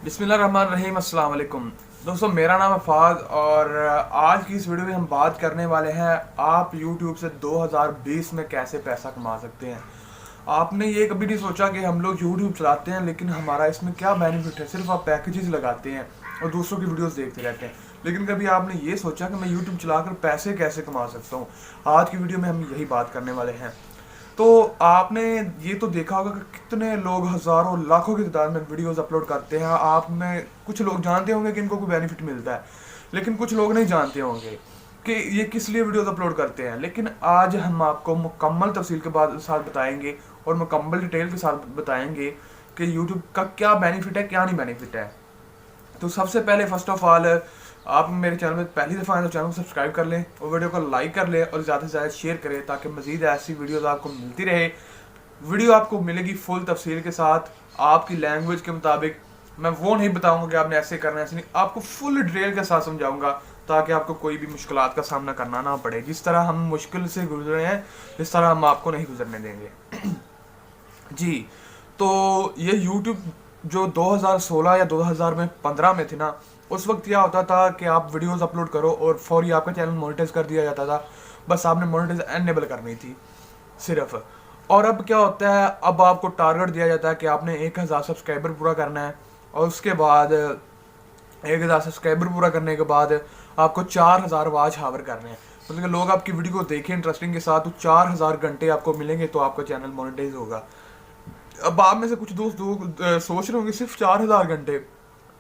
बिस्मिल्लाहिर्रहमानिर्रहीम अस्सलाम वालेकुम। दोस्तों, मेरा नाम है फ़ाज़ और आज की इस वीडियो में हम बात करने वाले हैं आप YouTube से 2020 में कैसे पैसा कमा सकते हैं। आपने ये कभी नहीं सोचा कि हम लोग YouTube चलाते हैं लेकिन हमारा इसमें क्या बेनिफिट है। सिर्फ आप पैकेजेस लगाते हैं और दूसरों की वीडियोस देखते रहते हैं, लेकिन कभी आपने ये सोचा कि मैं YouTube चलाकर पैसे कैसे कमा सकता हूँ। आज की वीडियो में हम यही बात करने वाले हैं। तो आपने ये तो देखा होगा कि कितने लोग हज़ारों लाखों की तादाद में वीडियोस अपलोड करते हैं। आप में कुछ लोग जानते होंगे कि इनको कोई बेनिफिट मिलता है, लेकिन कुछ लोग नहीं जानते होंगे कि ये किस लिए वीडियोस अपलोड करते हैं। लेकिन आज हम आपको मुकम्मल तफसील के बाद साथ बताएंगे और मुकम्मल डिटेल के साथ बताएंगे कि यूट्यूब का क्या बेनिफिट है, क्या नहीं बेनिफिट है। तो सबसे पहले फर्स्ट ऑफ ऑल, आप मेरे चैनल में पहली दफ़ा आए तो चैनल को सब्सक्राइब कर लें और वीडियो को लाइक कर लें और ज़्यादा से ज़्यादा शेयर करें ताकि मज़ीद ऐसी वीडियोज़ आपको मिलती रहे। वीडियो आपको मिलेगी फुल तफसील के साथ, आपकी लैंग्वेज के मुताबिक। मैं वो नहीं बताऊंगा कि आपने ऐसे करना है, ऐसे नहीं, आपको फुल डिटेल के साथ समझाऊंगा ताकि आपको कोई भी मुश्किलात का सामना करना ना पड़े। जिस तरह हम मुश्किल से गुजरे हैं, इस तरह हम आपको नहीं गुजरने देंगे। जी, तो ये यूट्यूब जो 2016 या 2015 में थी ना, उस वक्त क्या होता था कि आप वीडियोस अपलोड करो और फौरी आपका चैनल मोनेटाइज कर दिया जाता था। बस आपने मोनेटाइज एनेबल करनी थी सिर्फ। और अब क्या होता है, अब आपको टारगेट दिया जाता है कि आपने 1000 सब्सक्राइबर पूरा करना है और उसके बाद 1000 सब्सक्राइबर पूरा करने के बाद आपको 4000 वॉच हावर करने हैं। मतलब कि लोग आपकी वीडियो को देखें इंटरेस्टिंग के साथ, तो 4000 घंटे आपको मिलेंगे तो आपका चैनल मोनेटाइज होगा। अब आप में से कुछ दोस्त सोच रहे होंगे सिर्फ 4000 घंटे,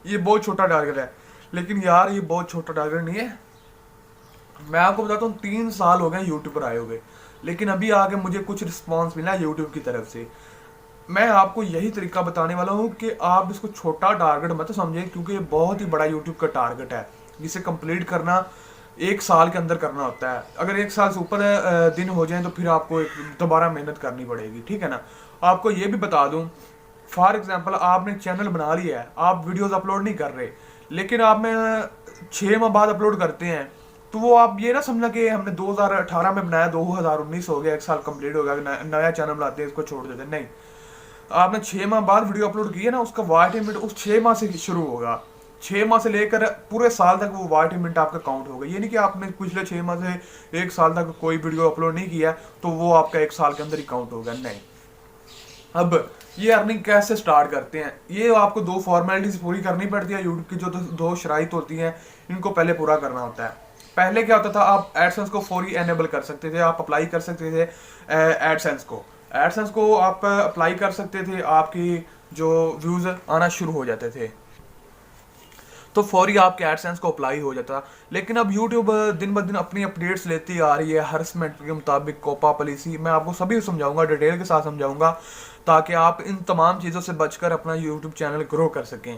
ये बहुत छोटा टारगेट है। लेकिन यार, ये बहुत छोटा टारगेट नहीं है। मैं आपको बताता हूँ, 3 साल हो गए यूट्यूब पर आए हुए, लेकिन अभी आगे मुझे कुछ रिस्पॉन्स मिला यूट्यूब की तरफ से। मैं आपको यही तरीका बताने वाला हूँ कि आप इसको छोटा टारगेट मत समझें, क्योंकि ये बहुत ही बड़ा यूट्यूब का टारगेट है जिसे कंप्लीट करना 1 साल के अंदर करना होता है। अगर 1 साल से ऊपर दिन हो जाए तो फिर आपको दोबारा मेहनत करनी पड़ेगी, ठीक है ना। आपको ये भी बता दूं, फॉर एग्जांपल आपने चैनल बना लिया है, आप वीडियोस अपलोड नहीं कर रहे, लेकिन आप में 6 माह बाद अपलोड करते हैं, तो वो आप ये ना समझना कि हमने 2018 में बनाया, 2019 हो गया, 1 साल कंप्लीट हो गया, नया चैनल बनाते हैं, इसको छोड़ देते हैं। नहीं, आपने 6 माह बाद वीडियो अपलोड की है ना, उसका वाच मिनट उस 6 माह से शुरू होगा। 6 माह से लेकर पूरे साल तक वो वाच मिनट आपका काउंट होगा। ये नहीं कि आपने पिछले 6 माह से 1 साल तक कोई वीडियो अपलोड नहीं किया तो वो आपका 1 साल के अंदर ही काउंट होगा, नहीं। अब ये अर्निंग कैसे स्टार्ट करते हैं, ये आपको 2 फॉर्मेलिटीज पूरी करनी पड़ती है। यूट्यूब की जो दो शराइत होती हैं, इनको पहले पूरा करना होता है। पहले क्या होता था, आप एडसेंस को फौरी एनेबल कर सकते थे, आप अप्लाई कर सकते थे एडसेंस को आप अप्लाई कर सकते थे, आपकी जो व्यूज आना शुरू हो जाते थे तो फौरी आपके एडसेंस को अप्लाई हो जाता। लेकिन अब यूट्यूब दिन ब दिन अपनी अपडेट्स लेती आ रही है हरसमेंट के मुताबिक, कोपा पॉलिसी। मैं आपको सभी समझाऊंगा, डिटेल के साथ समझाऊंगा, ताकि आप इन तमाम चीज़ों से बचकर अपना यूट्यूब चैनल ग्रो कर सकें।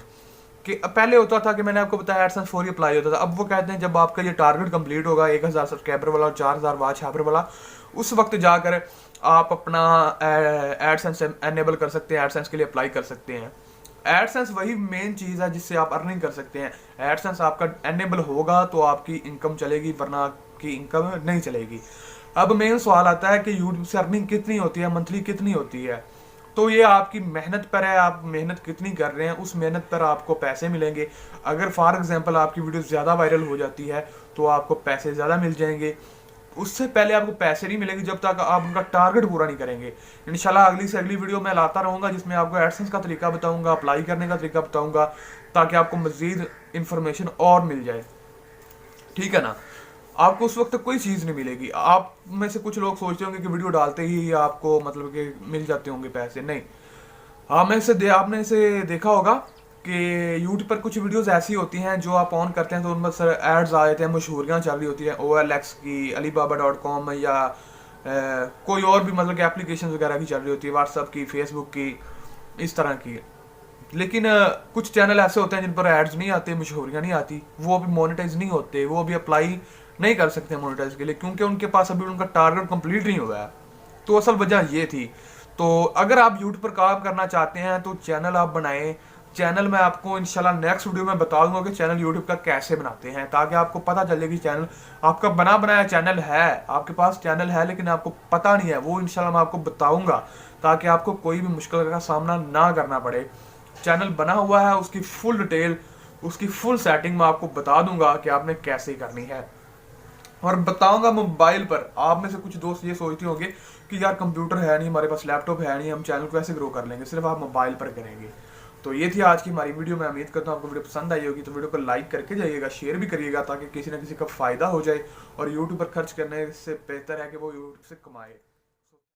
कि पहले होता था कि मैंने आपको बताया एडसेंस फौरी अप्लाई होता था। अब वो कहते हैं जब आपका ये टारगेट कंप्लीट होगा 1000 सब्सक्राइबर वाला और 4000 वॉच हावर वाला, उस वक्त जाकर आप अपना एडसेंस एनेबल कर सकते हैं, एडसेंस के लिए अप्लाई कर सकते हैं। एडसेंस वही मेन चीज़ है जिससे आप अर्निंग कर सकते हैं। एडसेंस आपका एनेबल होगा तो आपकी इनकम चलेगी, वरना आपकी इनकम नहीं चलेगी। अब मेन सवाल आता है कि यूट्यूब से अर्निंग कितनी होती है, मंथली कितनी होती है। तो ये आपकी मेहनत पर है, आप मेहनत कितनी कर रहे हैं, उस मेहनत पर आपको पैसे मिलेंगे। अगर फॉर एग्जांपल आपकी वीडियो ज़्यादा वायरल हो जाती है तो आपको पैसे ज़्यादा मिल जाएंगे। उससे पहले आपको पैसे नहीं मिलेंगे जब तक आप उनका टारगेट पूरा नहीं करेंगे। इंशाल्लाह अगली से अगली वीडियो मैं लाता रहूँगा जिसमें आपको एडसेंस का तरीका बताऊँगा, अप्लाई करने का तरीका बताऊँगा, ताकि आपको मज़ीद इन्फॉर्मेशन और मिल जाए, ठीक है ना। आपको उस वक्त कोई चीज़ नहीं मिलेगी। आप में से कुछ लोग सोचते होंगे कि वीडियो डालते ही आपको मतलब कि मिल जाते होंगे पैसे, नहीं। आपने इसे देखा होगा कि यूट्यूब पर कुछ वीडियोस ऐसी होती हैं जो आप ऑन करते हैं तो उनमें सर एड्स आ जाते हैं, मशहूरियाँ चल रही होती हैं, OLX की, alibaba.com या कोई और भी मतलब कि एप्लीकेशन वगैरह की चल रही होती है, व्हाट्सअप की, फेसबुक की, इस तरह की। लेकिन कुछ चैनल ऐसे होते हैं जिन पर एड्स नहीं आते, मशहूरियाँ नहीं आती, वो अभी मोनेटाइज नहीं होते, वो अभी अप्लाई नहीं कर सकते मोनेटाइज के लिए, क्योंकि उनके पास अभी उनका टारगेट कंप्लीट नहीं हुआ है। तो असल वजह ये थी। तो अगर आप यूट्यूब पर काम करना चाहते हैं तो चैनल आप बनाएं। चैनल मैं आपको इंशाल्लाह नेक्स्ट वीडियो में बता दूंगा कि चैनल यूट्यूब का कैसे बनाते हैं, ताकि आपको पता चले कि चैनल आपका बना बनाया चैनल है, आपके पास चैनल है लेकिन आपको पता नहीं है, वो इंशाल्लाह मैं आपको बताऊंगा ताकि आपको कोई भी मुश्किल का सामना ना करना पड़े। चैनल बना हुआ है, उसकी फुल डिटेल, उसकी फुल सेटिंग मैं आपको बता दूंगा कि आपने कैसे करनी है, और बताऊंगा मोबाइल पर। आप में से कुछ दोस्त ये सोचते होंगे कि यार कंप्यूटर है नहीं हमारे पास, लैपटॉप है नहीं, हम चैनल को कैसे ग्रो कर लेंगे, सिर्फ आप मोबाइल पर करेंगे। तो ये थी आज की हमारी वीडियो। मैं उम्मीद करता हूँ आपको वीडियो पसंद आई होगी, तो वीडियो को लाइक करके जाइएगा, शेयर भी करिएगा, ताकि किसी ना किसी का फायदा हो जाए। और यूट्यूब पर खर्च करने से बेहतर है कि वो यूट्यूब से कमाए।